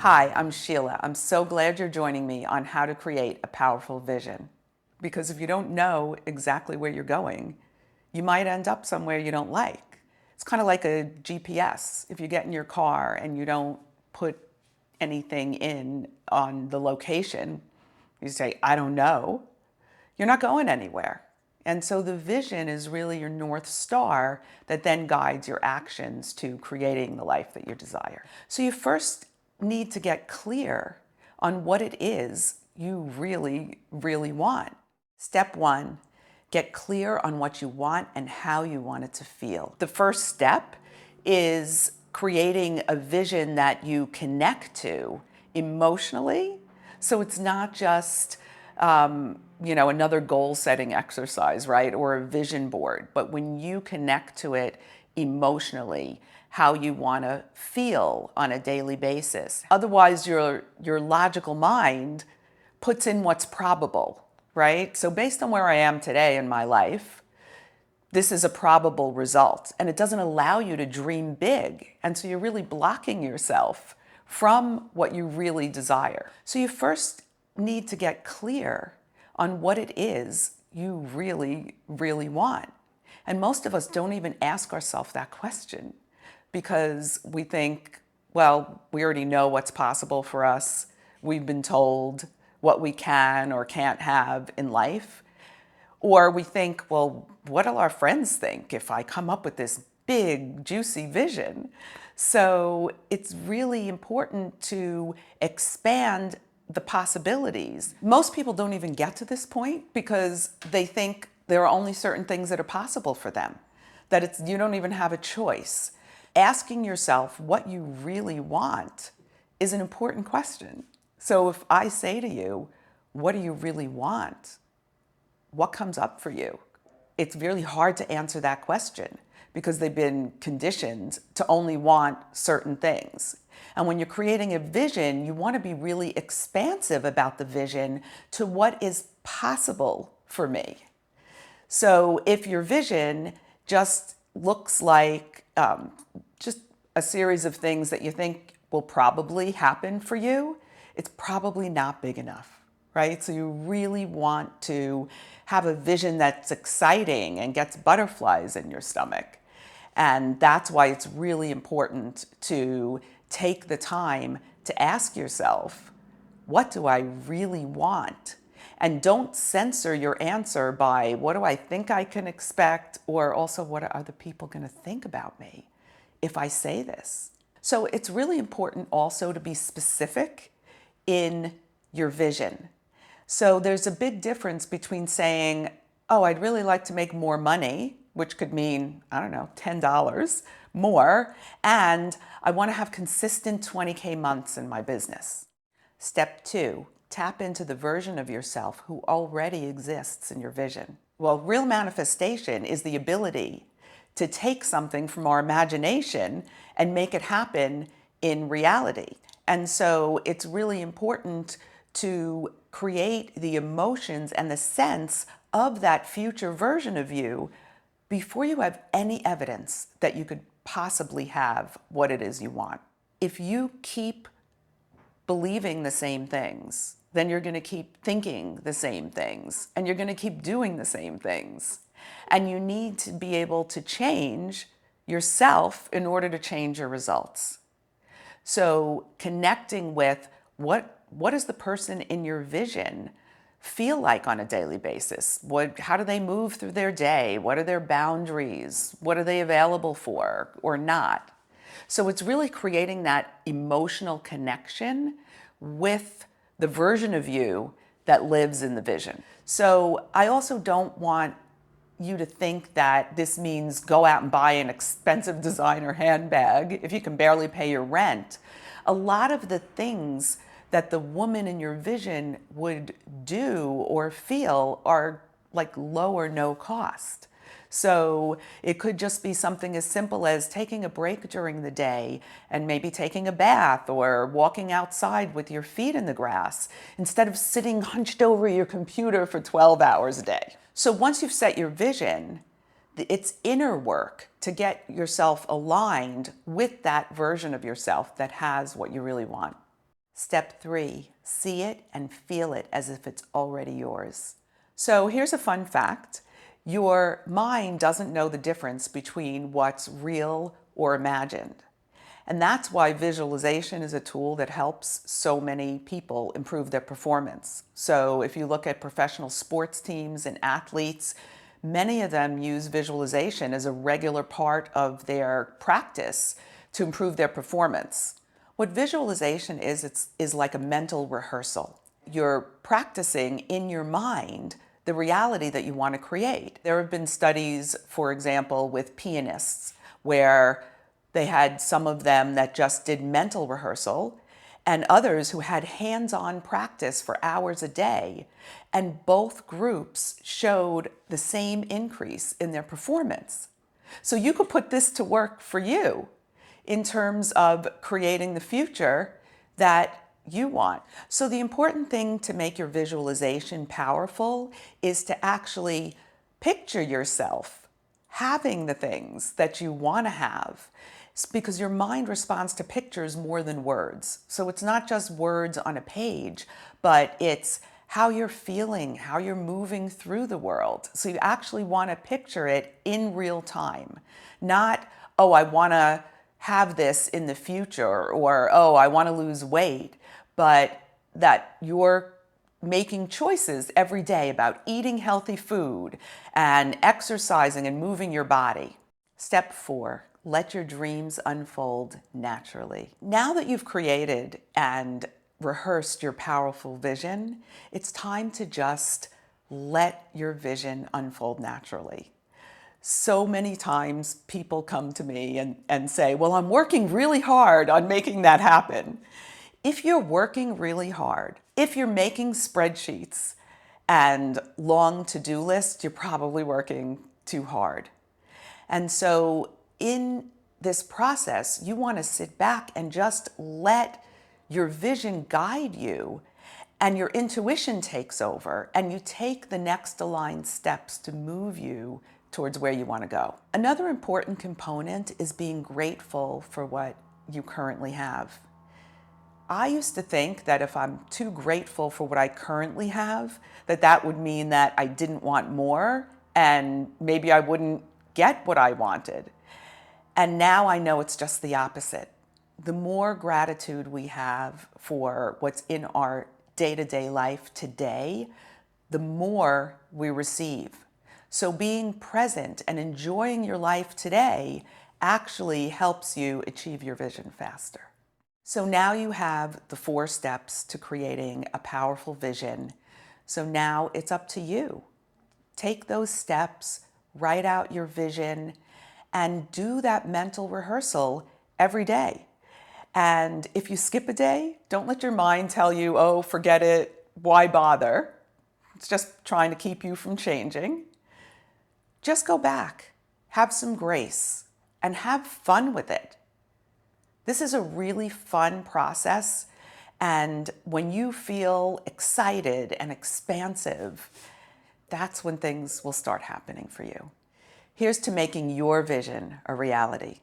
Hi, I'm Sheila. I'm so glad you're joining me on how to create a powerful vision. Because if you don't know exactly where you're going, you might end up somewhere you don't like. It's kind of like a GPS. If you get in your car and you don't put anything in on the location, you say, I don't know, you're not going anywhere. And so the vision is really your North Star that then guides your actions to creating the life that you desire. So you first need to get clear on what it is you really, really want. Step one, get clear on what you want and how you want it to feel. The first step is creating a vision that you connect to emotionally. So it's not just another goal setting exercise, right? Or a vision board. But when you connect to it emotionally, how you want to feel on a daily basis. Otherwise, your logical mind puts in what's probable, right? So based on where I am today in my life, this is a probable result, and it doesn't allow you to dream big. And so you're really blocking yourself from what you really desire. So you first need to get clear on what it is you really, really want. And most of us don't even ask ourselves that question because we think, well, we already know what's possible for us. We've been told what we can or can't have in life. Or we think, well, what will our friends think if I come up with this big, juicy vision? So it's really important to expand the possibilities. Most people don't even get to this point because they think there are only certain things that are possible for them, that you don't even have a choice. Asking yourself what you really want is an important question. So if I say to you, what do you really want? What comes up for you? It's really hard to answer that question because they've been conditioned to only want certain things. And when you're creating a vision, you want to be really expansive about the vision to what is possible for me. So if your vision just looks like just a series of things that you think will probably happen for you, it's probably not big enough, right? So you really want to have a vision that's exciting and gets butterflies in your stomach. And that's why it's really important to take the time to ask yourself, what do I really want? And don't censor your answer by what do I think I can expect, or also what are other people going to think about me if I say this? So it's really important also to be specific in your vision. So there's a big difference between saying, oh, I'd really like to make more money, which could mean, I don't know, $10 more, and I want to have consistent 20K months in my business. Step two, tap into the version of yourself who already exists in your vision. Well, real manifestation is the ability to take something from our imagination and make it happen in reality. And so it's really important to create the emotions and the sense of that future version of you before you have any evidence that you could possibly have what it is you want. If you keep believing the same things, then you're going to keep thinking the same things, and you're going to keep doing the same things. And you need to be able to change yourself in order to change your results. So connecting with what does the person in your vision feel like on a daily basis? How do they move through their day? What are their boundaries? What are they available for or not? So it's really creating that emotional connection with the version of you that lives in the vision. So I also don't want you to think that this means go out and buy an expensive designer handbag if you can barely pay your rent. A lot of the things that the woman in your vision would do or feel are like low or no cost. So it could just be something as simple as taking a break during the day and maybe taking a bath or walking outside with your feet in the grass instead of sitting hunched over your computer for 12 hours a day. So once you've set your vision, it's inner work to get yourself aligned with that version of yourself that has what you really want. Step 3, see it and feel it as if it's already yours. So here's a fun fact. Your mind doesn't know the difference between what's real or imagined. And that's why visualization is a tool that helps so many people improve their performance. So if you look at professional sports teams and athletes, many of them use visualization as a regular part of their practice to improve their performance. What visualization is like a mental rehearsal. You're practicing in your mind the reality that you want to create. There have been studies, for example, with pianists, where they had some of them that just did mental rehearsal and others who had hands-on practice for hours a day. And both groups showed the same increase in their performance. So you could put this to work for you in terms of creating the future that you want. So the important thing to make your visualization powerful is to actually picture yourself having the things that you want to have. It's because your mind responds to pictures more than words. So it's not just words on a page, but it's how you're feeling, how you're moving through the world. So you actually want to picture it in real time, not, oh, I want to have this in the future, or, oh, I want to lose weight, but that you're making choices every day about eating healthy food and exercising and moving your body. Step 4, let your dreams unfold naturally. Now that you've created and rehearsed your powerful vision, it's time to just let your vision unfold naturally. So many times people come to me and say, well, I'm working really hard on making that happen. If you're working really hard, if you're making spreadsheets and long to-do lists, you're probably working too hard. And so in this process, you want to sit back and just let your vision guide you, and your intuition takes over, and you take the next aligned steps to move you towards where you want to go. Another important component is being grateful for what you currently have. I used to think that if I'm too grateful for what I currently have, that would mean that I didn't want more and maybe I wouldn't get what I wanted. And now I know it's just the opposite. The more gratitude we have for what's in our day-to-day life today, the more we receive. So being present and enjoying your life today actually helps you achieve your vision faster. So now you have the 4 steps to creating a powerful vision. So now it's up to you. Take those steps, write out your vision, and do that mental rehearsal every day. And if you skip a day, don't let your mind tell you, oh, forget it, why bother? It's just trying to keep you from changing. Just go back, have some grace, and have fun with it. This is a really fun process, and when you feel excited and expansive, that's when things will start happening for you. Here's to making your vision a reality.